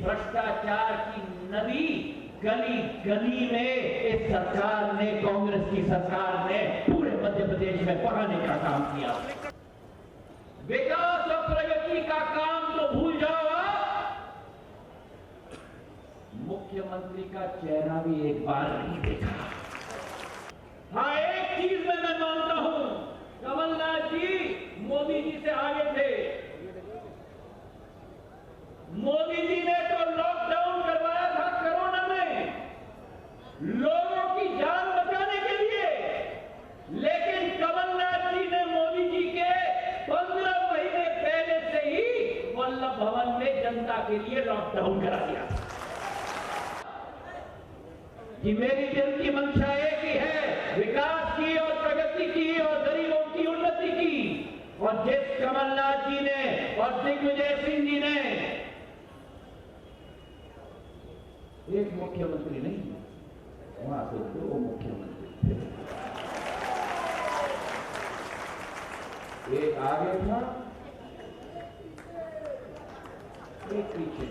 भ्रष्टाचार की नदी गली गली में इस सरकार ने, कांग्रेस की सरकार ने पूरे मध्य प्रदेश में बढ़ाने का काम किया। विकास और प्रगति का काम तो भूल जाओ आप, मुख्यमंत्री का चेहरा भी एक बार नहीं देखा। हाँ, एक चीज में मैं मानता हूं, कमलनाथ जी मोदी जी से आगे थे। मोदी जी ने तो लॉकडाउन करवाया था कोरोना में लोगों की जान बचाने के लिए, लेकिन कमलनाथ जी ने मोदी जी के 15 महीने पहले से ही वल्लभ भवन में जनता के लिए लॉकडाउन करा दिया कि मेरी दिल की मंशा एक ही है, विकास की और प्रगति की और गरीबों की उन्नति की। और जिस कमलनाथ जी ने और दिग्विजय सिंह जी ने एक मुख्यमंत्री नहीं, वहां से 2 मुख्यमंत्री थे। एक आगे था, एक पीछे।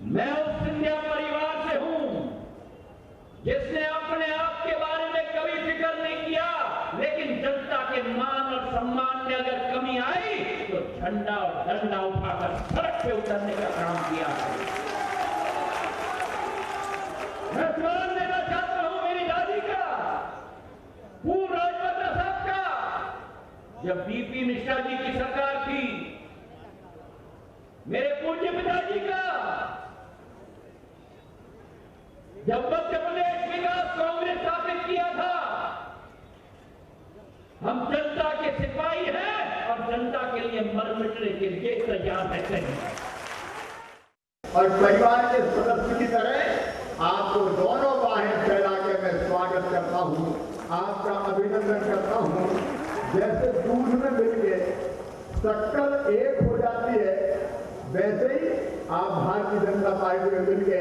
मैं उस सिंधिया परिवार से हूं जिसने अपने आप के बारे में कभी फिक्र नहीं किया, लेकिन जनता के मान और सम्मान में अगर कमी आई तो झंडा और डंडा उठाकर सड़क पे उतरने का काम किया है। मैं स्मरण देना चाहता हूं मेरी दादी का, पूर्व राजपत्र साहब का, जब बीपी मिश्रा जी की सरकार थी, मेरे पूज्य पिताजी का, जब मध्य प्रदेश विकास कांग्रेस स्थापित किया था। हम जनता के सिपाही हैं और जनता के लिए मर मिटने के लिए तैयार रहते हैं। और परिवार के सदस्य की तरह आपको दोनों बाहें फैला के मैं स्वागत करता हूं, आपका अभिनंदन करता हूं। जैसे दूध में मिलके शक्कर एक हो जाती है, वैसे ही आप भारतीय जनता पार्टी में मिलके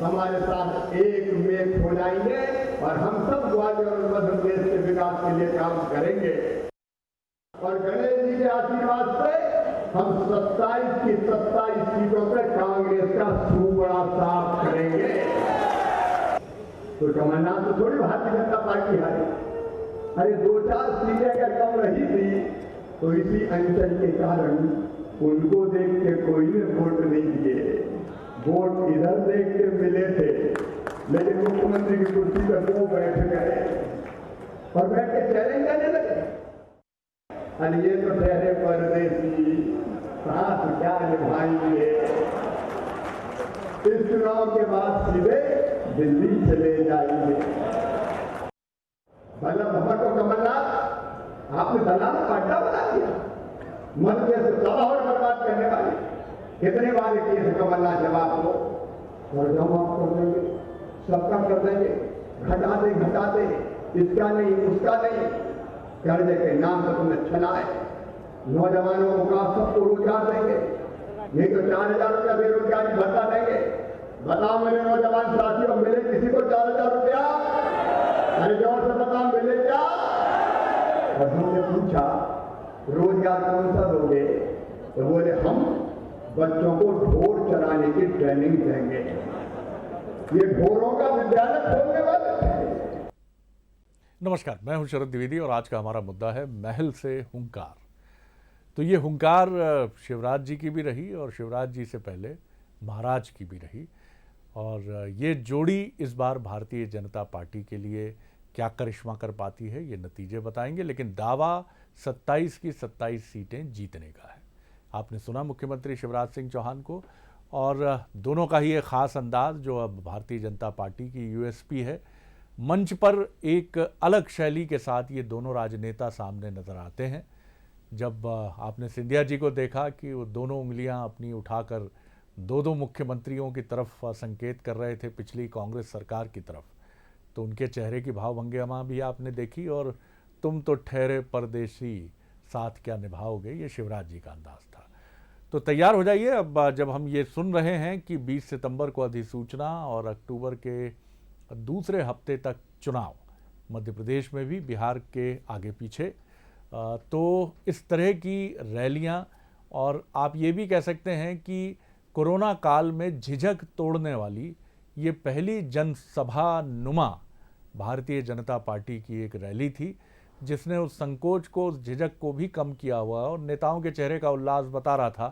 हमारे साथ एक में हो जाएंगे और हम सब ग्वालियर और मध्य प्रदेश के विकास के लिए काम करेंगे। और गणेश जी के आशीर्वाद से हम 27 की 27 सीटों पर कांग्रेस का सूबड़ा साफ करेंगे। तो कमलनाथ तो थोड़ी भारतीय जनता पार्टी हारी, अरे 2-4 सीटें अगर कम रही थी तो इसी अंचल के कारण उनको देख के कोई ने वोट नहीं दिए, वोट इधर देख के मिले थे, लेकिन मुख्यमंत्री की कुर्सी पर वो बैठ गए और बैठ के चैलेंज करने लगे। अरे ये तो ठहरे परदेसी, साथ क्या निभाएंगे, इस चुनाव के बाद सीधे दिल्ली चले जाएंगे। वल्लभ भवन को कमलनाथ आपने दलाल का अड्डा बना दिया, मन में से तबाह और बर्बाद करने वाले कितने वाले किए थे कमलनाथ जवाब को, और जब आप कर देंगे, सबका कर देंगे, घटा दे, इसका नहीं उसका नहीं, कर्जे के नाम पर तुमने छलाए, नौजवानों को सबको रोजगार देंगे, नहीं तो 4,000 रुपया बेरोजगारी भत्ता देंगे। बताओ मेरे नौजवान साथियों, मिले किसी को 4,000 रुपया? अरे जोर से बताओ, मिले क्या? और हमने पूछा रोजगार कौन सा दोगे, तो बोले हम बच्चों को ढोर चलाने की ट्रेनिंग देंगे। ये ढोरों का विद्यालय खोलने वाले। नमस्कार, मैं हूं शरद द्विवेदी और आज का हमारा मुद्दा है महल से हुंकार। तो ये हुंकार शिवराज जी की भी रही और शिवराज जी से पहले महाराज की भी रही, और ये जोड़ी इस बार भारतीय जनता पार्टी के लिए क्या करिश्मा कर पाती है ये नतीजे बताएंगे। लेकिन दावा 27 की 27 सीटें जीतने का है। आपने सुना मुख्यमंत्री शिवराज सिंह चौहान को, और दोनों का ही एक ख़ास अंदाज जो अब भारतीय जनता पार्टी की यूएसपी है। मंच पर एक अलग शैली के साथ ये दोनों राजनेता सामने नज़र आते हैं। जब आपने सिंधिया जी को देखा कि वो दोनों उंगलियां अपनी उठाकर दो मुख्यमंत्रियों की तरफ संकेत कर रहे थे पिछली कांग्रेस सरकार की तरफ, तो उनके चेहरे की भावभंगिमा भी आपने देखी। और तुम तो ठहरे परदेसी, साथ क्या निभाओगे, ये शिवराज जी का अंदाज था। तो तैयार हो जाइए, अब जब हम ये सुन रहे हैं कि 20 सितंबर को अधिसूचना और अक्टूबर के दूसरे हफ्ते तक चुनाव, मध्य प्रदेश में भी, बिहार के आगे पीछे, तो इस तरह की रैलियां, और आप ये भी कह सकते हैं कि कोरोना काल में झिझक तोड़ने वाली ये पहली जनसभा नुमा भारतीय जनता पार्टी की एक रैली थी, जिसने उस संकोच को, उस झिझक को भी कम किया हुआ और नेताओं के चेहरे का उल्लास बता रहा था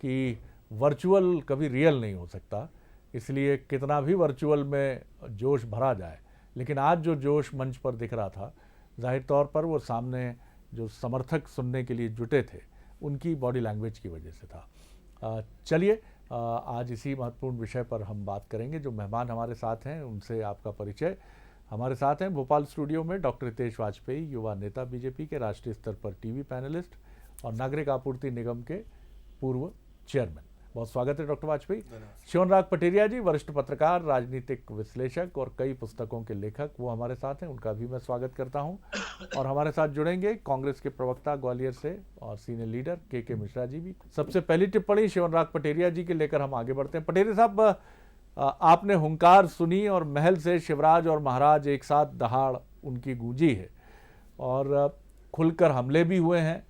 कि वर्चुअल कभी रियल नहीं हो सकता, इसलिए कितना भी वर्चुअल में जोश भरा जाए, लेकिन आज जो जोश मंच पर दिख रहा था, जाहिर तौर पर वो सामने जो समर्थक सुनने के लिए जुटे थे उनकी बॉडी लैंग्वेज की वजह से था। चलिए आज इसी महत्वपूर्ण विषय पर हम बात करेंगे। जो मेहमान हमारे साथ हैं उनसे आपका परिचय। हमारे साथ हैं भोपाल स्टूडियो में डॉक्टर हितेश वाजपेयी, युवा नेता बीजेपी के, राष्ट्रीय स्तर पर टीवी पैनलिस्ट और नागरिक आपूर्ति निगम के पूर्व चेयरमैन। बहुत स्वागत है डॉक्टर वाजपेयी। शिवनराग पटेरिया जी, वरिष्ठ पत्रकार, राजनीतिक विश्लेषक और कई पुस्तकों के लेखक, वो हमारे साथ हैं, उनका भी मैं स्वागत करता हूं। और हमारे साथ जुड़ेंगे कांग्रेस के प्रवक्ता ग्वालियर से और सीनियर लीडर के मिश्रा जी भी। सबसे पहली टिप्पणी शिवनराग पटेरिया जी के लेकर हम आगे बढ़ते हैं। पटेरिया साहब, आपने हुंकार सुनी और महल से शिवराज और महाराज एक साथ दहाड़ उनकी गूंजी है और खुलकर हमले भी हुए हैं,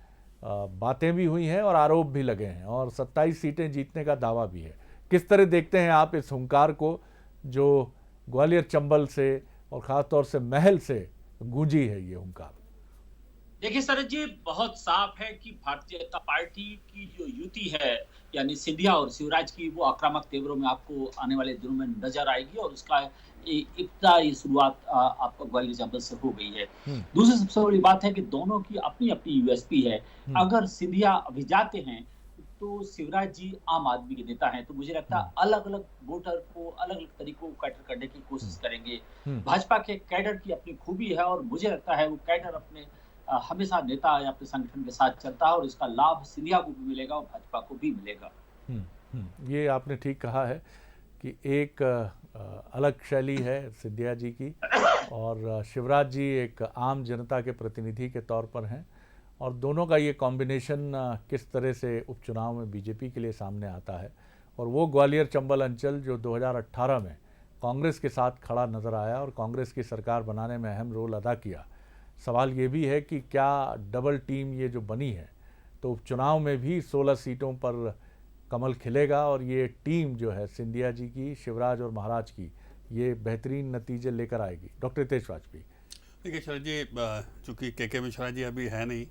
बातें भी हुई हैं और आरोप भी लगे हैं और 27 सीटें जीतने का दावा भी है। किस तरह देखते हैं आप इस हुंकार को जो ग्वालियर चंबल से और ख़ासतौर से महल से गूंजी है ये हुंकार? देखिए शरद जी, बहुत साफ है कि भारतीय जनता पार्टी की जो युति है, यानी सिंधिया और शिवराज की, वो आक्रामक तेवरों में आपको आने वाले दिनों में नजर आएगी और उसका इब्तदाई शुरुआत आपको ग्वालियर चंबल से हो गई है। दूसरी सबसे बड़ी बात है कि दोनों की अपनी अपनी यूएसपी है। अगर सिंधिया अभी जाते हैं तो शिवराज जी आम आदमी के नेता हैं, तो मुझे लगता है अलग अलग वोटर को अलग अलग तरीकों को कैटर करने की कोशिश करेंगे। भाजपा के कैडर की अपनी खूबी है और मुझे लगता है वो कैडर अपने हमेशा नेता या अपने संगठन के साथ चलता है और इसका लाभ सिंधिया को भी मिलेगा और भाजपा को भी मिलेगा। ये आपने ठीक कहा है कि एक अलग शैली है सिंधिया जी की और शिवराज जी एक आम जनता के प्रतिनिधि के तौर पर हैं और दोनों का ये कॉम्बिनेशन किस तरह से उपचुनाव में बीजेपी के लिए सामने आता है। और वो ग्वालियर चंबल अंचल जो 2018 में कांग्रेस के साथ खड़ा नज़र आया और कांग्रेस की सरकार बनाने में अहम रोल अदा किया। सवाल ये भी है कि क्या डबल टीम ये जो बनी है तो उपचुनाव में भी 16 सीटों पर कमल खिलेगा और ये टीम जो है सिंधिया जी की, शिवराज और महाराज की, ये बेहतरीन नतीजे लेकर आएगी। डॉक्टर हितेश वाजपेयी। देखिए शरद जी, चूंकि के मिश्रा जी अभी है नहीं,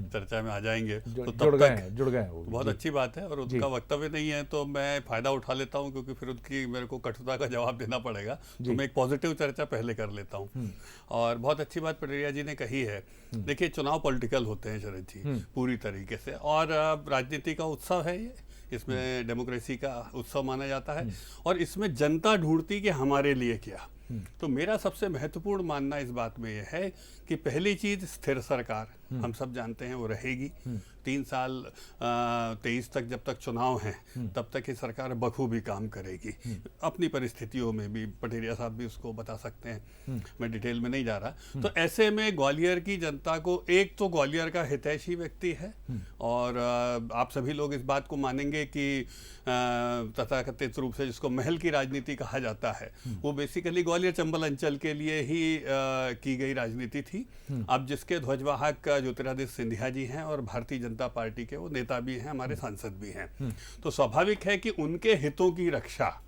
चर्चा में आ जाएंगे तो जुड़ गए हैं वो, बहुत अच्छी बात है और उनका वक्तव्य नहीं है तो मैं फ़ायदा उठा लेता हूं क्योंकि फिर उनकी मेरे को कटुता का जवाब देना पड़ेगा, तो मैं एक पॉजिटिव चर्चा पहले कर लेता हूं। और बहुत अच्छी बात पटेरिया जी ने कही है। देखिए चुनाव पॉलिटिकल होते हैं शरद जी पूरी तरीके से, और राजनीति का उत्सव है ये, इसमें डेमोक्रेसी का उत्सव माना जाता है और इसमें जनता ढूंढती कि हमारे लिए क्या। तो मेरा सबसे महत्वपूर्ण मानना इस बात में यह है कि पहली चीज स्थिर सरकार, हम सब जानते हैं वो रहेगी। 3 साल 23 तक जब तक चुनाव हैं तब तक ये सरकार बखूबी काम करेगी अपनी परिस्थितियों में भी। पटेरिया साहब भी उसको बता सकते हैं, मैं डिटेल में नहीं जा रहा। तो ऐसे में ग्वालियर की जनता को, एक तो ग्वालियर का हितैषी व्यक्ति है और आप सभी लोग इस बात को मानेंगे कि तथाकथित रूप से जिसको महल की राजनीति कहा जाता है वो बेसिकली ग्वालियर चंबल अंचल के लिए ही की गई राजनीति थी। अब जिसके ध्वजवाहक ज्योतिरादित्य सिंधिया जी हैं और भारतीय जनता पार्टी के वो नेता भी हैं, हमारे सांसद भी हैं, तो स्वाभाविक है कि उनके हितों की रक्षा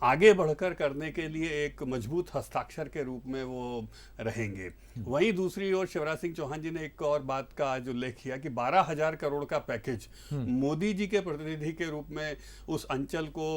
आगे बढ़कर करने के लिए एक मजबूत हस्ताक्षर के रूप में वो रहेंगे। वहीं दूसरी ओर शिवराज सिंह चौहान जी ने एक और बात का आज उल्लेख किया कि 12,000 करोड़ का पैकेज मोदी जी के प्रतिनिधि के रूप में उस अंचल को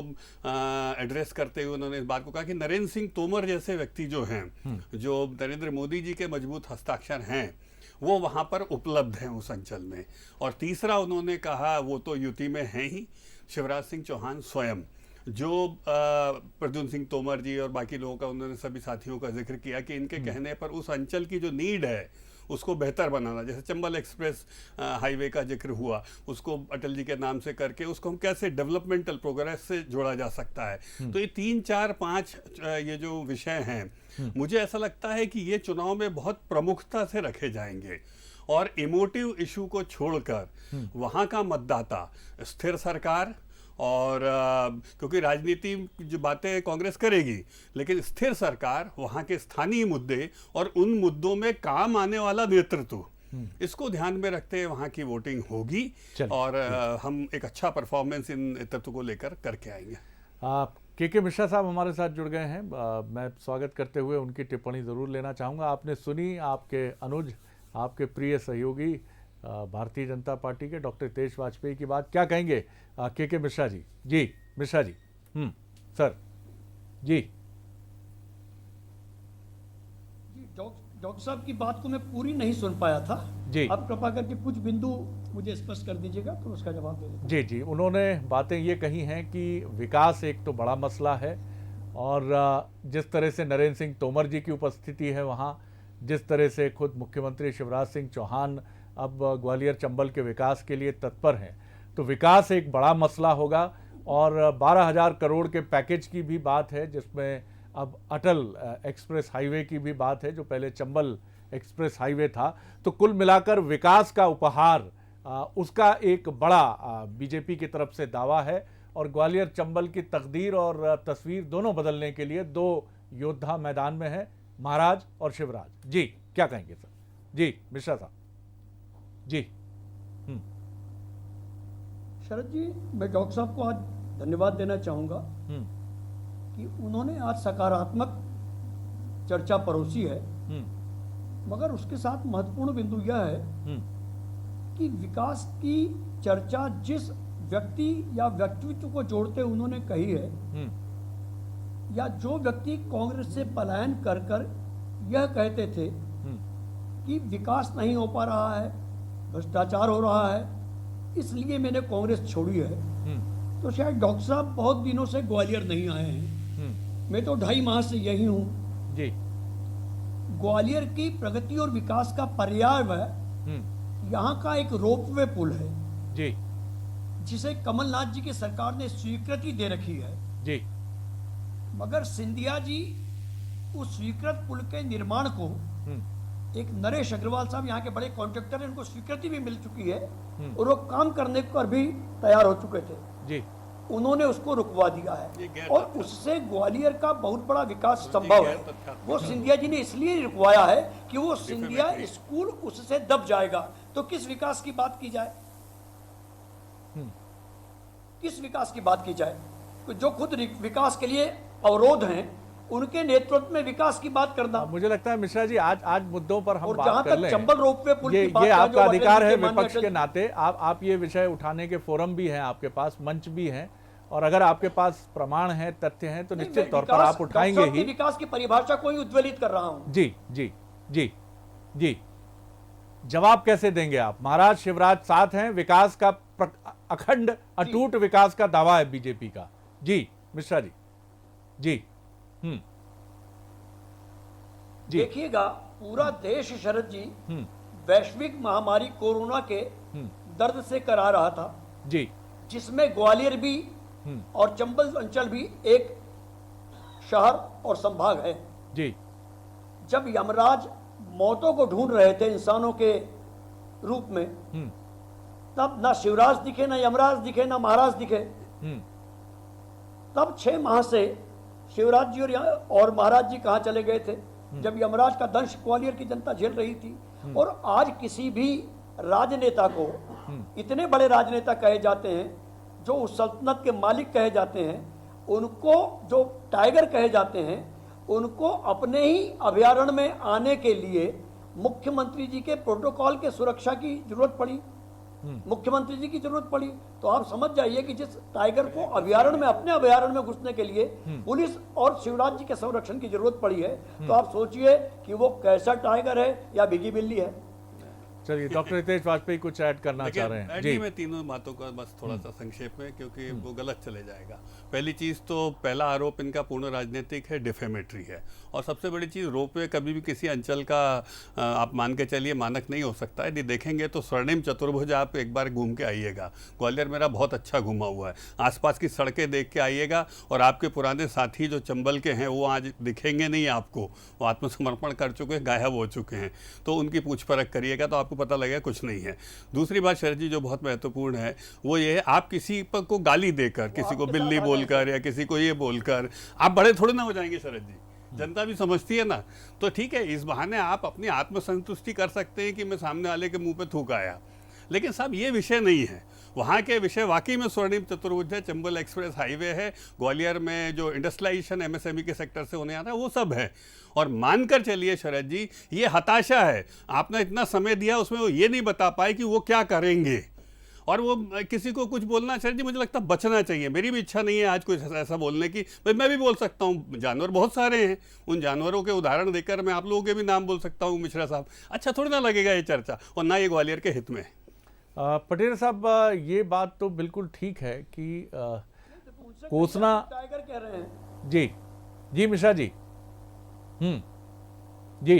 एड्रेस करते हुए उन्होंने इस बात को कहा कि नरेंद्र सिंह तोमर जैसे व्यक्ति जो हैं, जो नरेंद्र मोदी जी के मजबूत हस्ताक्षर हैं, वो वहाँ पर उपलब्ध हैं उस अंचल में। और तीसरा उन्होंने कहा, वो तो युति में हैं ही, शिवराज सिंह चौहान स्वयं, जो प्रद्युम्न सिंह तोमर जी और बाकी लोगों का, उन्होंने सभी साथियों का जिक्र किया कि इनके कहने पर उस अंचल की जो नीड है उसको बेहतर बनाना, जैसे चंबल एक्सप्रेस हाईवे का जिक्र हुआ, उसको अटल जी के नाम से करके उसको हम कैसे डेवलपमेंटल प्रोग्रेस से जोड़ा जा सकता है। तो ये 3, 4, 5 ये जो विषय हैं, मुझे ऐसा लगता है कि ये चुनाव में बहुत प्रमुखता से रखे जाएंगे और इमोटिव इशू को छोड़कर वहाँ का मतदाता स्थिर सरकार और क्योंकि राजनीति जो बातें कांग्रेस करेगी, लेकिन स्थिर सरकार, वहाँ के स्थानीय मुद्दे और उन मुद्दों में काम आने वाला नेतृत्व, इसको ध्यान में रखते हुए वहाँ की वोटिंग होगी और हम एक अच्छा परफॉर्मेंस इन तत्व को लेकर करके आएंगे। के मिश्रा साहब हमारे साथ जुड़ गए हैं। मैं स्वागत करते हुए उनकी टिप्पणी ज़रूर लेना चाहूँगा। आपने सुनी आपके अनुज, आपके प्रिय सहयोगी भारतीय जनता पार्टी के डॉक्टर हितेश वाजपेयी की बात, क्या कहेंगे के मिश्रा जी? जी मिश्रा जी। सर जी। डॉक्टर साहब की बात को मैं पूरी नहीं सुन पाया था जी। आप कृपा करके कुछ बिंदु मुझे स्पष्ट कर दीजिएगा तो उसका जवाब दे देंगे। जी जी, उन्होंने बातें ये कही हैं कि विकास एक तो बड़ा मसला है और जिस तरह से नरेंद्र सिंह तोमर जी की उपस्थिति है वहाँ, जिस तरह से खुद मुख्यमंत्री शिवराज सिंह चौहान अब ग्वालियर चंबल के विकास के लिए तत्पर हैं, तो विकास एक बड़ा मसला होगा। और 12,000 करोड़ के पैकेज की भी बात है, जिसमें अब अटल एक्सप्रेस हाईवे की भी बात है, जो पहले चंबल एक्सप्रेस हाईवे था। तो कुल मिलाकर विकास का उपहार उसका एक बड़ा बीजेपी की तरफ से दावा है और ग्वालियर चंबल की तकदीर और तस्वीर दोनों बदलने के लिए दो योद्धा मैदान में हैं, महाराज और शिवराज जी। क्या कहेंगे सर? जी मिश्रा साहब जी। शरद जी, मैं डॉक्टर साहब को आज धन्यवाद देना चाहूँगा कि उन्होंने आज सकारात्मक चर्चा परोसी है, मगर उसके साथ महत्वपूर्ण बिंदु यह है कि विकास की चर्चा जिस व्यक्ति या व्यक्तित्व को जोड़ते उन्होंने कही है, या जो व्यक्ति कांग्रेस से पलायन कर कर यह कहते थे कि विकास नहीं हो पा रहा है, भ्रष्टाचार हो रहा है, इसलिए मैंने कांग्रेस छोड़ी है, तो शायद डॉक्टर साहब बहुत दिनों से ग्वालियर नहीं आए हैं। मैं तो 2.5 माह से यही हूँ जी। ग्वालियर की प्रगति और विकास का पर्याय यहाँ का एक रोपवे पुल है जी, जिसे कमलनाथ जी की सरकार ने स्वीकृति दे रखी है जी। मगर सिंधिया जी उस स्वीकृत पुल के निर्माण को, एक नरेश अग्रवाल साहब यहाँ के बड़े कॉन्ट्रैक्टर हैं, उनको स्वीकृति भी मिल चुकी है और वो काम करने पर भी तैयार हो चुके थे जी, उन्होंने उसको रुकवा दिया है और उससे ग्वालियर का बहुत बड़ा विकास संभव है। वो सिंधिया जी ने इसलिए रुकवाया है कि वो सिंधिया स्कूल उससे दब जाएगा, तो किस विकास की बात की जाए, किस विकास की बात की जाए? तो जो खुद विकास के लिए अवरोध हैं, उनके नेतृत्व में विकास की बात करना, मुझे लगता है मिश्रा जी आज मुद्दों पर हम बात कर लें। चंबल रोपवे पुल की बात, ये आपका अधिकार है विपक्ष के नाते, आप ये विषय उठाने के फोरम भी हैं आपके पास, मंच भी हैं, और अगर आपके पास प्रमाण है, तथ्य हैं, तो निश्चित तौर पर आप उठाएंगे ही। विकास की परिभाषा को ही उद्वेलित कर रहा हूं जी जी जी जी। जवाब कैसे देंगे आप? महाराज शिवराज साथ हैं, विकास का अखंड अटूट विकास का दावा है बीजेपी का जी। मिश्रा जी जी। देखिएगा, पूरा देश शरद जी वैश्विक महामारी कोरोना के दर्द से करा रहा था जी, जिसमें ग्वालियर भी और चंबल अंचल भी एक शहर और संभाग है जी। जब यमराज मौतों को ढूंढ रहे थे इंसानों के रूप में, तब ना शिवराज दिखे, ना यमराज दिखे, ना महाराज दिखे। तब 6 माह से शिवराज जी और महाराज जी कहाँ चले गए थे, जब यमराज का दंश ग्वालियर की जनता झेल रही थी। और आज किसी भी राजनेता को, इतने बड़े राजनेता कहे जाते हैं, जो उस सल्तनत के मालिक कहे जाते हैं, उनको जो टाइगर कहे जाते हैं, उनको अपने ही अभयारण्य में आने के लिए मुख्यमंत्री जी के प्रोटोकॉल के सुरक्षा की जरूरत पड़ी, मुख्यमंत्री जी की जरूरत पड़ी। तो आप समझ जाइए कि जिस टाइगर को अभयारण्य में, अपने अभयारण्य में घुसने के लिए पुलिस और शिवराज जी के संरक्षण की जरूरत पड़ी है, तो आप सोचिए कि वो कैसा टाइगर है या बिगी बिल्ली है। चलिए, डॉक्टर हितेश वाजपेयी कुछ ऐड करना चाह रहे हैं जी। मैं तीनों बातों का बस थोड़ा सा संक्षेप में, क्योंकि वो गलत चले जाएगा। पहली चीज तो पहला आरोप इनका पूर्ण राजनीतिक है, डिफेमेटरी है। और सबसे बड़ी चीज, रोपवे कभी भी किसी अंचल का आप मान के चलिए मानक नहीं हो सकता है। यदि देखेंगे तो स्वर्णिम चतुर्भुज आप एक बार घूम के आइएगा। ग्वालियर मेरा बहुत अच्छा घूमा हुआ है, आसपास की सड़कें देख के आइएगा, और आपके पुराने साथी जो चंबल के हैं वो आज दिखेंगे नहीं आपको, वो आत्मसमर्पण कर चुके हैं, गायब हो चुके हैं। तो उनकी पूछ परख करिएगा तो आपको पता लगेगा कुछ नहीं है। दूसरी बात शरद जी जो बहुत महत्वपूर्ण है वो ये है, आप किसी पर को गाली देकर, किसी को बिल्ली बोलकर या किसी को ये बोलकर आप बड़े थोड़े ना हो जाएंगे शरद जी। जनता भी समझती है ना, तो ठीक है, इस बहाने आप अपनी आत्मसंतुष्टि कर सकते हैं कि मैं सामने वाले के मुंह पे थूक आया। लेकिन साहब ये विषय नहीं है, वहाँ के विषय वाकई में स्वर्णिम चतुर्भुज है, चंबल एक्सप्रेस हाईवे है, ग्वालियर में जो इंडस्ट्रियलाइजेशन एमएसएमई के सेक्टर से होने आ रहा है वो सब है। और मानकर चलिए शरद जी, ये हताशा है, आपने इतना समय दिया उसमें वो ये नहीं बता पाए कि वो क्या करेंगे, और वो किसी को कुछ बोलना शरद जी मुझे लगता है बचना चाहिए। मेरी भी इच्छा नहीं है आज कुछ ऐसा बोलने की, भाई मैं भी बोल सकता हूँ, जानवर बहुत सारे हैं, उन जानवरों के उदाहरण देकर मैं आप लोगों के भी नाम बोल सकता हूँ, मिश्रा साहब, अच्छा थोड़ी ना लगेगा ये चर्चा, और ना ये ग्वालियर के हित में। पटेल साहब ये बात तो बिल्कुल ठीक है कि कोसना टाइगर कह रहे हैं। जी जी मिश्रा जी, जी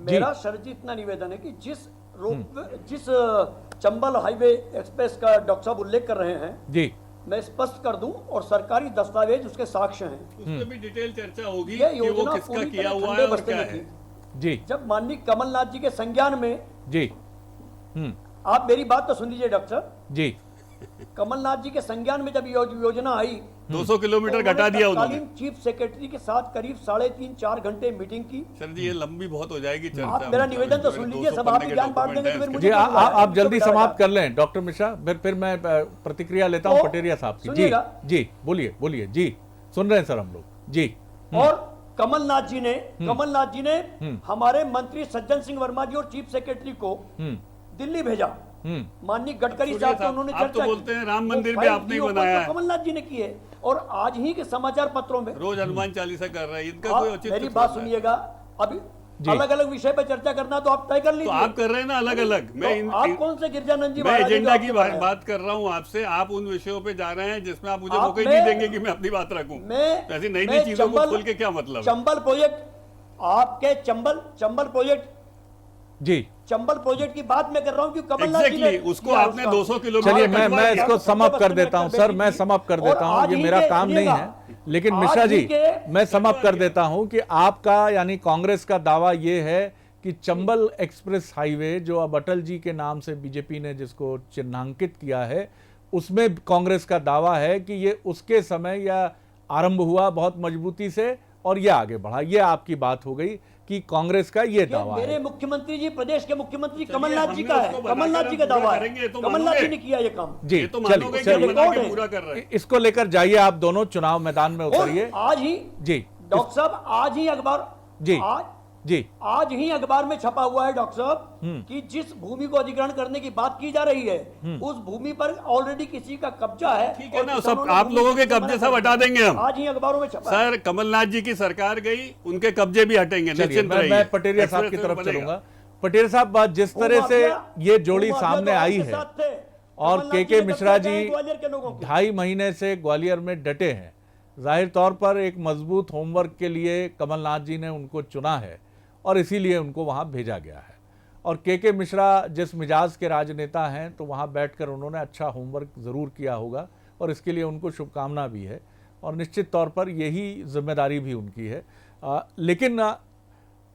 मेरा शरद जी इतना निवेदन है कि जिस चंबल हाईवे एक्सप्रेस का डॉक्टर साहब उल्लेख कर रहे हैं जी, मैं स्पष्ट कर दूं, और सरकारी दस्तावेज उसके साक्ष्य हैं, उस पर भी डिटेल चर्चा होगी ये कि वो योजना किसका पूरी किया तरह हुआ ठंडे है और बस्ते क्या में है। थी। जी जब माननीय कमलनाथ जी के संज्ञान में, जी, आप मेरी बात तो सुन लीजिए डॉक्टर, जी, कमलनाथ जी के संज्ञान में जब योजना आई 200 किलोमीटर घटा दिया उन्होंने। चीफ सेक्रेटरी के साथ करीब 3.5-4 घंटे मीटिंग की। सर जी ये लंबी बहुत हो जाएगी चर्चा। आप मेरा निवेदन तो सुन लीजिए, सब आप ही ज्ञान बांट देंगे तो फिर मुझे जी क्या बुलाया? आप जल्दी मुझे समाप्त बुलाया। कर लें डॉक्टर मिश्रा, फिर मैं प्रतिक्रिया लेता हूं तो पटेरिया साहब की। जी सुनिएगा। जी बोलिए बोलिए, जी सुन रहे हैं सर हम लोग जी। और कमलनाथ जी ने हमारे मंत्री सज्जन सिंह वर्मा जी और चीफ सेक्रेटरी को दिल्ली भेजा। माननीय गडकरी साहब से उन्होंने आप तो चर्चा बोलते हैं राम वो मंदिर भी 5G आपने ही ओपन बनाया तो है। कमलनाथ जी ने की है, और आज ही के समाचार पत्रों में रोज हनुमान चालीसा कर रहे हैं, इनका कोई आप औचित्य मेरी थोड़ा बात है। सुनिएगा, अभी जी। अलग अलग विषय पर चर्चा करना तो आप तय कर तो लीजिए। आप कर रहे हैं ना अलग अलग, तो आप कौन से गिरजानंद जी मैं महाराज एजेंडा जो की आपके पास है? बात कर रहा हूं आपसे, आप उन विषयों पे जा रहे हैं जिसमें आप मुझे आप मौका ही में- नहीं देंगे कि मैं अपनी बात रखूं। तो ऐसी नई नई चीजों को खोल के क्या मतलब है? चंबल प्रोजेक्ट, आपके चंबल प्रोजेक्ट, जी चंबल प्रोजेक्ट की बात मैं कर रहा हूं कि कमलनाथ जी ने Exactly, उसको किया आपने उसका। 200 किलोमीटर चलिए कटवा मैं दिया। इसको समाप्त कर देता हूं सर, मैं समाप्त कर देता और हूं, आज ये ही मेरा के- काम नहीं सुनिएगा, है। लेकिन आज मिश्रा ही जी के- मैं समाप्त कर देता हूं कि आपका यानी कांग्रेस का दावा ये है कि चंबल एक्सप्रेस हाईवे जो अब अटल जी के नाम से बीजेपी ने जिसको चिन्हांकित किया है, उसमें कांग्रेस का दावा है कि ये उसके समय या आरंभ हुआ बहुत मजबूती से और ये आगे बढ़ा। ये आपकी बात हो गई कि कांग्रेस का ये दावा मेरे है। मुख्यमंत्री जी, प्रदेश के मुख्यमंत्री चलिए, कमलनाथ जी हमने का है, उसको बना कमलनाथ कर जी का पूरा दावा है, करेंगे, तो कमलनाथ जी मानोगे? ने किया ये काम। जी ये तो मानोगे कि चलिए हम बना के चलिए। पूरा कर रहे हैं। इसको लेकर जाइए आप दोनों चुनाव मैदान में और उतरिए। आज ही जी डॉक्टर साहब, आज ही अखबार जी। जी आज ही अखबार में छपा हुआ है डॉक्टर साहब कि जिस भूमि को अधिग्रहण करने की बात की जा रही है उस भूमि पर ऑलरेडी किसी का कब्जा है। ठीक है और ना, किसानों सब ने आप भूमि लोगों के से मना कब्जे कर सब दिया। हटा देंगे हम। आज ही अखबारों में छपा है। सर कमलनाथ जी की सरकार गई, उनके कब्जे भी हटेंगे, चलिए निश्चिंत मैं रहिए। पटेरिया साहब की एक्सप्रेस तरफ बनेगा। चलूंगा। पटेल साहब जिस तरह से ये जोड़ी भूमाफिया सामने तो आई आपके है साथ थे। और कमलनाथ के जी ने मिश्रा कब्जा जी किया ग्वालियर के लोगों को। 2.5 महीने से ग्वालियर में डटे हैं, जाहिर तौर पर एक मजबूत होमवर्क के लिए कमलनाथ जी ने उनको चुना है और इसीलिए उनको वहां भेजा गया है। और के मिश्रा जिस मिजाज के राजनेता हैं तो वहां बैठकर उन्होंने अच्छा होमवर्क ज़रूर किया होगा और इसके लिए उनको शुभकामना भी है और निश्चित तौर पर यही जिम्मेदारी भी उनकी है। लेकिन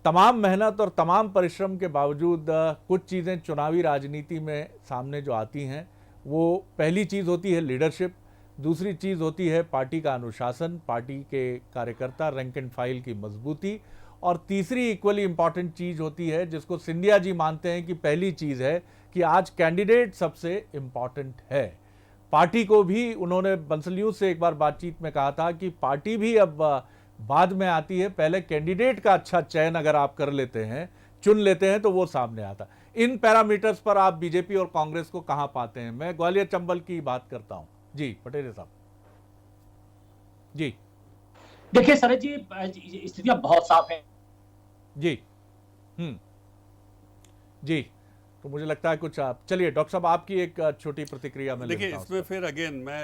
तमाम मेहनत और तमाम परिश्रम के बावजूद कुछ चीज़ें चुनावी राजनीति में सामने जो आती हैं, वो पहली चीज़ होती है लीडरशिप, दूसरी चीज़ होती है पार्टी का अनुशासन, पार्टी के कार्यकर्ता, रैंक एंड फाइल की मजबूती, और तीसरी इक्वली इंपॉर्टेंट चीज़ होती है जिसको सिंधिया जी मानते हैं कि पहली चीज़ है कि आज कैंडिडेट सबसे इम्पॉर्टेंट है। पार्टी को भी उन्होंने बंसलियों से एक बार बातचीत में कहा था कि पार्टी भी अब बाद में आती है, पहले कैंडिडेट का अच्छा चयन अगर आप कर लेते हैं, चुन लेते हैं तो वो सामने आता। इन पैरामीटर्स पर आप बीजेपी और कांग्रेस को कहां पाते हैं? मैं ग्वालियर चंबल की बात करता हूं। जी पटेल साहब। जी देखिए शरद जी, स्थितियां बहुत साफ है। जी जी, तो मुझे लगता है कुछ आप चलिए डॉक्टर साहब आपकी एक छोटी प्रतिक्रिया में देखिए लेता हूं। इसमें फिर अगेन मैं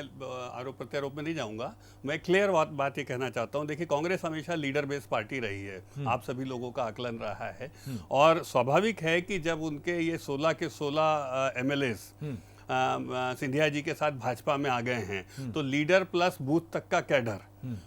आरोप प्रत्यारोप में नहीं जाऊंगा, मैं क्लियर बात ये कहना चाहता हूं। देखिए कांग्रेस हमेशा लीडर बेस्ड पार्टी रही है, आप सभी लोगों का आकलन रहा है, और स्वाभाविक है कि जब उनके ये 16 के 16 MLAs सिंधिया जी के साथ भाजपा में आ गए हैं, तो लीडर प्लस बूथ तक का कैडर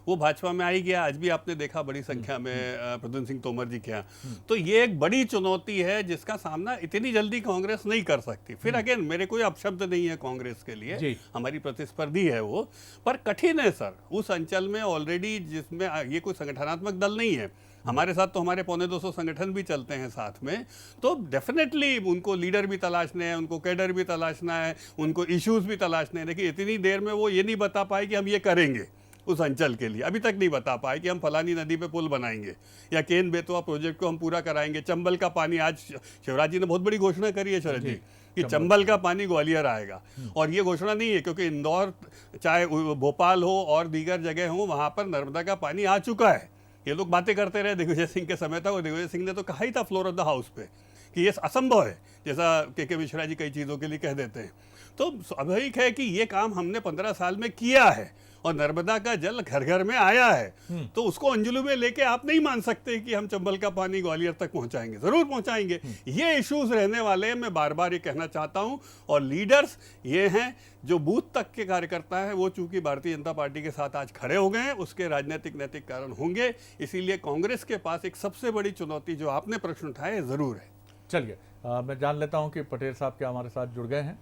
वो भाजपा में आ ही गया। आज भी आपने देखा बड़ी संख्या में प्रद्युम्न सिंह तोमर जी के यहाँ। तो ये एक बड़ी चुनौती है जिसका सामना इतनी जल्दी कांग्रेस नहीं कर सकती। फिर अगेन मेरे कोई अपशब्द नहीं है कांग्रेस के लिए, हमारी प्रतिस्पर्धी है वो, पर कठिन है सर उस अंचल में ऑलरेडी, जिसमें ये कोई संगठनात्मक दल नहीं है। हमारे साथ तो हमारे 250 संगठन भी चलते हैं साथ में, तो डेफिनेटली उनको लीडर भी तलाशने हैं, उनको कैडर भी तलाशना है, उनको इश्यूज भी तलाशने हैं। देखिए इतनी देर में वो ये नहीं बता पाए कि हम ये करेंगे उस अंचल के लिए, अभी तक नहीं बता पाए कि हम फलानी नदी पे पुल बनाएंगे या केन बेतवा प्रोजेक्ट को हम पूरा कराएंगे। चंबल का पानी, आज शिवराज जी ने बहुत बड़ी घोषणा करी है शरद जी कि चंबल का पानी ग्वालियर आएगा, और ये घोषणा नहीं है क्योंकि इंदौर चाहे भोपाल हो और दीगर जगह हो वहाँ पर नर्मदा का पानी आ चुका है। ये लोग बातें करते रहे दिग्विजय सिंह के समय तक, और दिग्विजय सिंह ने तो कहा ही था फ्लोर ऑफ द हाउस पे कि ये असंभव है, जैसा के मिश्रा जी कई चीज़ों के लिए कह देते हैं। तो स्वाभाविक है कि ये काम हमने 15 साल में किया है और नर्मदा का जल घर घर में आया है, तो उसको अंजुलू में लेके आप नहीं मान सकते कि हम चंबल का पानी ग्वालियर तक पहुंचाएंगे। जरूर पहुंचाएंगे, ये इश्यूज रहने वाले हैं, मैं बार बार ये कहना चाहता हूं। और लीडर्स ये हैं जो बूथ तक के कार्यकर्ता है, वो चूंकि भारतीय जनता पार्टी के साथ आज खड़े हो गए हैं, उसके राजनीतिक नैतिक कारण होंगे। इसीलिए कांग्रेस के पास एक सबसे बड़ी चुनौती जो आपने प्रश्न उठाया जरूर है। चलिए मैं जान लेता हूं कि पटेल साहब क्या हमारे साथ जुड़ गए हैं।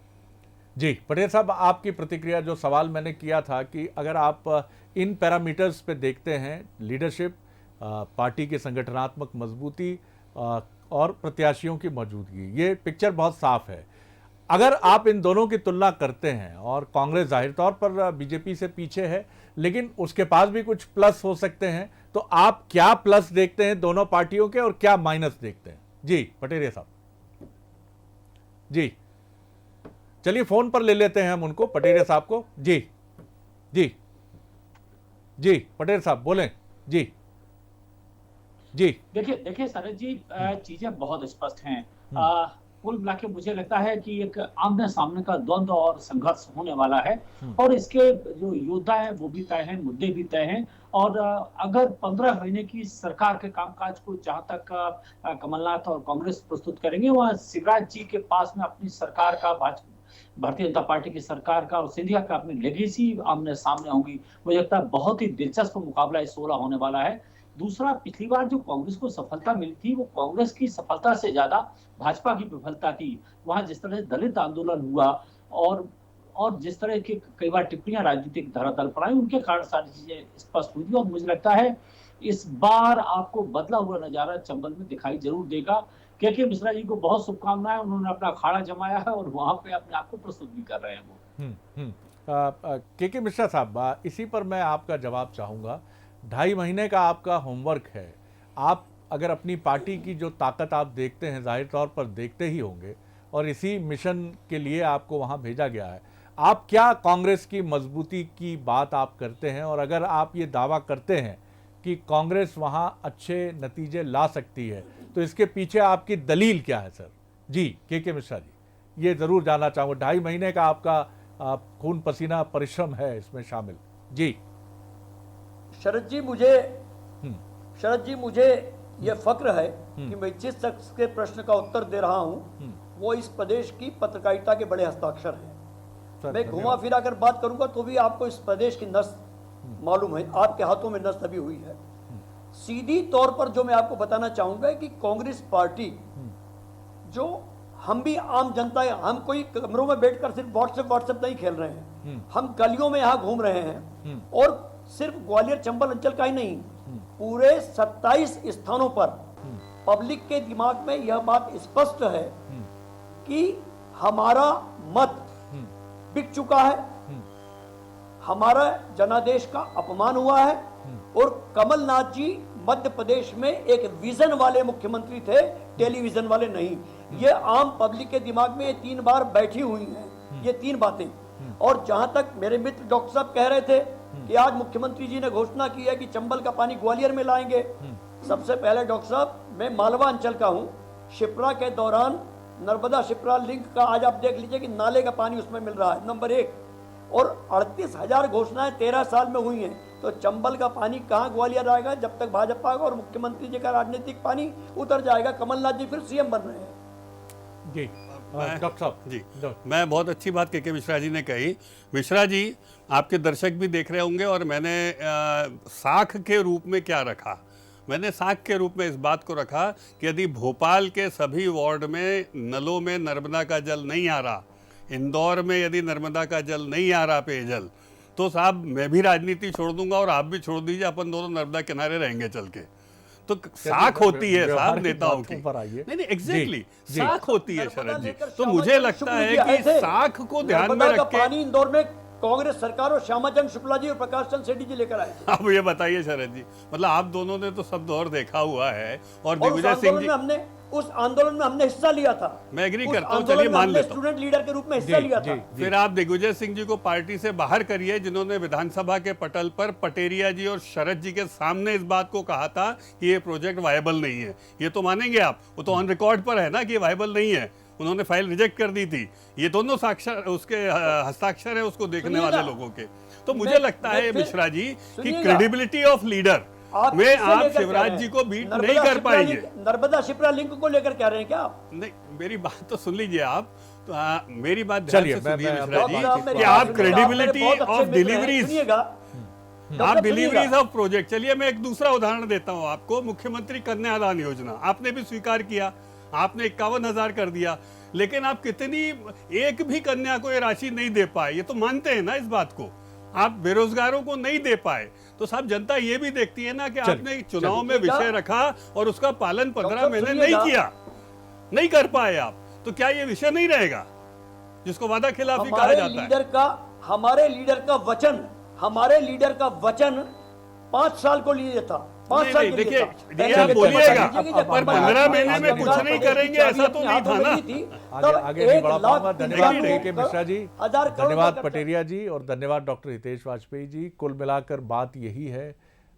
जी पटेल साहब, आपकी प्रतिक्रिया, जो सवाल मैंने किया था कि अगर आप इन पैरामीटर्स पे देखते हैं, लीडरशिप, पार्टी की संगठनात्मक मजबूती और प्रत्याशियों की मौजूदगी, ये पिक्चर बहुत साफ है। अगर आप इन दोनों की तुलना करते हैं, और कांग्रेस जाहिर तौर पर बीजेपी से पीछे है लेकिन उसके पास भी कुछ प्लस हो सकते हैं, तो आप क्या प्लस देखते हैं दोनों पार्टियों के और क्या माइनस देखते हैं? जी पटेरिया साहब। जी चलिए फोन पर ले लेते हैं हम उनको, पटेरिया साहब को। जी जी जी पटेल साहब बोलें। जी जी देखिए शरद जी, चीजें बहुत स्पष्ट हैं। कुल मिला के मुझे लगता है कि एक आमने सामने का द्वंद्व और संघर्ष होने वाला है, और इसके जो योद्धा है वो भी तय हैं, मुद्दे भी तय हैं। और अगर 15 महीने की सरकार के कामकाज को जहां तक कमलनाथ और कांग्रेस प्रस्तुत करेंगे, वहां शिवराज जी के पास में अपनी सरकार का, भारतीय जनता पार्टी की सरकार का और सिंधिया का अपनी लेगेसी आमने सामने होंगी। मुझे लगता है बहुत ही दिलचस्प मुकाबला इस 16 होने वाला है। दूसरा, पिछली बार जो कांग्रेस को सफलता मिली थी, वो कांग्रेस की सफलता से ज्यादा भाजपा की विफलता थी। वहां जिस तरह से दलित आंदोलन हुआ और जिस तरह की कई बार टिप्पणियां राजनीतिक धरातल पर आई, उनके कारण सारी चीजें स्पष्ट हुई थी। और मुझे लगता है इस बार आपको बदला हुआ नजारा चंबल में दिखाई जरूर देगा। के मिश्रा जी को बहुत शुभकामनाएं, उन्होंने अपना अखाड़ा जमाया है और वहां पे अपने आप को प्रस्तुत भी कर रहे हैं वो। के मिश्रा साहब, इसी पर मैं आपका जवाब चाहूँगा। 2.5 महीने का आपका होमवर्क है। आप अगर अपनी पार्टी की जो ताकत आप देखते हैं, जाहिर तौर पर देखते ही होंगे, और इसी मिशन के लिए आपको वहाँ भेजा गया है, आप क्या कांग्रेस की मजबूती की बात आप करते हैं? और अगर आप ये दावा करते हैं कि कांग्रेस वहाँ अच्छे नतीजे ला सकती है, तो इसके पीछे आपकी दलील क्या है सर? जी के मिश्रा जी, ये ज़रूर जानना चाहूँगा। 2.5 महीने का आपका खून पसीना परिश्रम है इसमें शामिल। जी शरद जी, मुझे ये फक्र है कि मैं जिस शख्स के प्रश्न का उत्तर दे रहा हूँ वो इस प्रदेश की पत्रकारिता के बड़े हस्ताक्षर हैं। मैं घुमा फिरा कर बात करूंगा तो भी आपको इस प्रदेश की नस मालूम है, आपके हाथों में नस दबी हुई है। सीधी तौर पर जो मैं आपको बताना चाहूंगा कि कांग्रेस पार्टी, जो हम भी आम जनता है, हम कोई कमरों में बैठकर सिर्फ व्हाट्सएप नहीं खेल रहे हैं, हम गलियों में यहाँ घूम रहे हैं। और सिर्फ ग्वालियर चंबल अंचल का ही नहीं, पूरे 27 स्थानों पर पब्लिक के दिमाग में यह बात स्पष्ट है कि हमारा मत बिक चुका है, हमारा जनादेश का अपमान हुआ है। और कमलनाथ जी मध्य प्रदेश में एक विजन वाले मुख्यमंत्री थे, टेलीविजन वाले नहीं। ये आम पब्लिक के दिमाग में ये 3 बार बैठी हुई हैं, ये 3 बातें। और जहां तक मेरे मित्र डॉक्टर साहब कह रहे थे कि आज मुख्यमंत्री जी ने घोषणा की है कि चंबल का पानी ग्वालियर में लाएंगे। सबसे पहले डॉक्टर साहब, मैं मालवा अंचल का हूं। शिप्रा के दौरान नर्मदा शिप्रा लिंक का आज आप देख लीजिए कि नाले का पानी उसमें मिल रहा है, नंबर 1। और 38,000 घोषणाएं 13 साल में हुई हैं, तो चंबल का पानी कहां ग्वालियर आएगा जब तक भाजपा का और मुख्यमंत्री जी का राजनीतिक पानी उतर जाएगा। कमलनाथ जी फिर सीएम बन रहे हैं। जी डॉक्टर साहब जी, मैं बहुत अच्छी बात के मिश्रा जी ने कही। मिश्रा जी, आपके दर्शक भी देख रहे होंगे, और मैंने साख के रूप में क्या रखा, मैंने साख के रूप में इस बात को रखा कि यदि भोपाल के सभी वार्ड में नलों में नर्मदा का जल नहीं आ रहा, इंदौर में यदि नर्मदा का जल नहीं आ रहा पेयजल, तो साहब मैं भी राजनीति छोड़ दूंगा और आप भी छोड़ दीजिए, अपन दोनों नर्मदा किनारे रहेंगे चल के। तो साख होती है साहब नेताओं की, नहीं एग्जैक्टली साख होती है शरद जी। तो मुझे लगता है कि साख को ध्यान में रख के पानी इंदौर में कांग्रेस सरकार और श्यामाचंद्र शुक्ला जी और प्रकाश चंद्र सेठी जी लेकर आए। अब ये बताइए शरद जी, मतलब आप दोनों ने तो सब दौर देखा हुआ है, और उस दिग्विजय सिंह जी, उस आंदोलन में हमने हिस्सा लिया था। मैं एग्री करता हूँ, चलिए मान लेता हूँ, स्टूडेंट लीडर के रूप में हिस्सा लिया था। फिर आप दिग्विजय सिंह जी को पार्टी से बाहर करिए, जिन्होंने विधानसभा के पटल पर पटेरिया जी और शरद जी के सामने इस बात को कहा था कि ये प्रोजेक्ट वायबल नहीं है। ये तो मानेंगे आप, वो तो ऑन रिकॉर्ड पर है ना कि वायबल नहीं है, उन्होंने फाइल रिजेक्ट कर दी थी। ये दोनों साक्षर उसके हस्ताक्षर है उसको देखने वाले लोगों के। तो मुझे लगता है मिश्रा जी कि क्रेडिबिलिटी ऑफ लीडर में आप शिवराज जी को बीट नहीं कर पाएंगे। नर्मदा शिप्रा लिंक को लेकर कह रहे हैं क्या आप? नहीं, मेरी बात तो सुन लीजिए आप, तो मेरी बात ध्यान से सुनिए मिश्रा जी मैं कि आप क्रेडिबिलिटी ऑफ डिलीवरीज, आप डिलीवरीज ऑफ प्रोजेक्ट। चलिए मैं एक दूसरा उदाहरण देता हूं आपको, मुख्यमंत्री कन्यादान योजना आपने भी स्वीकार किया, आपने 51,000 कर दिया, लेकिन आप कितनी एक भी कन्या को ये राशि नहीं दे पाए, ये तो मानते हैं ना इस बात को, आप बेरोजगारों को नहीं दे पाए। तो साहब जनता ये भी देखती है ना कि आपने चुनाव में विषय रखा और उसका पालन 15 महीने नहीं किया, नहीं कर पाए आप, तो क्या ये विषय नहीं रहेगा जिसको वादा खिलाफी कहा जाता है? हमारे लीडर का वचन 5 साल को लिए था, 5 साल के लिए था। ये आप बोलिएगा पर 15 महीने में कुछ नहीं करेंगे, ऐसा तो नहीं था ना। आगे नहीं बढ़ा पाऊंगा। धन्यवाद के मिश्रा जी, धन्यवाद पटेरिया जी, और धन्यवाद डॉक्टर हितेश वाजपेयी जी। कुल मिलाकर बात यही है,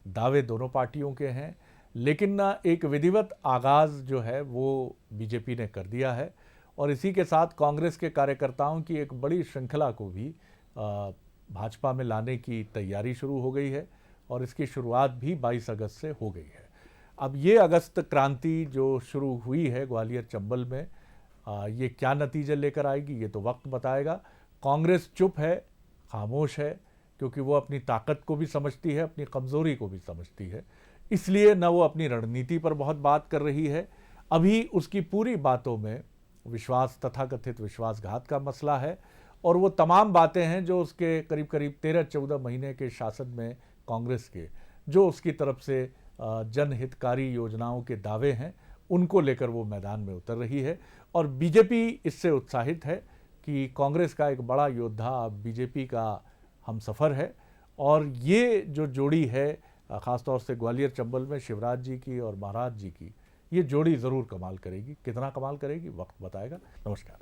दावे दोनों पार्टियों के हैं, लेकिन ना एक विधिवत आगाज जो है वो बीजेपी ने कर दिया है, और इसी के साथ कांग्रेस के कार्यकर्ताओं की एक बड़ी श्रृंखला को भी भाजपा में लाने की तैयारी शुरू हो गई है, और इसकी शुरुआत भी 22 अगस्त से हो गई है। अब ये अगस्त क्रांति जो शुरू हुई है ग्वालियर चंबल में, ये क्या नतीजे लेकर आएगी ये तो वक्त बताएगा। कांग्रेस चुप है, खामोश है, क्योंकि वो अपनी ताकत को भी समझती है, अपनी कमज़ोरी को भी समझती है, इसलिए न वो अपनी रणनीति पर बहुत बात कर रही है। अभी उसकी पूरी बातों में विश्वास, तथाकथित विश्वासघात का मसला है, और वो तमाम बातें हैं जो उसके करीब करीब 13-14 महीने के शासन में कांग्रेस के, जो उसकी तरफ से जनहितकारी योजनाओं के दावे हैं, उनको लेकर वो मैदान में उतर रही है। और बीजेपी इससे उत्साहित है कि कांग्रेस का एक बड़ा योद्धा अब बीजेपी का हमसफ़र है, और ये जो जोड़ी है ख़ासतौर से ग्वालियर चंबल में शिवराज जी की और महाराज जी की, ये जोड़ी ज़रूर कमाल करेगी। कितना कमाल करेगी वक्त बताएगा। नमस्कार।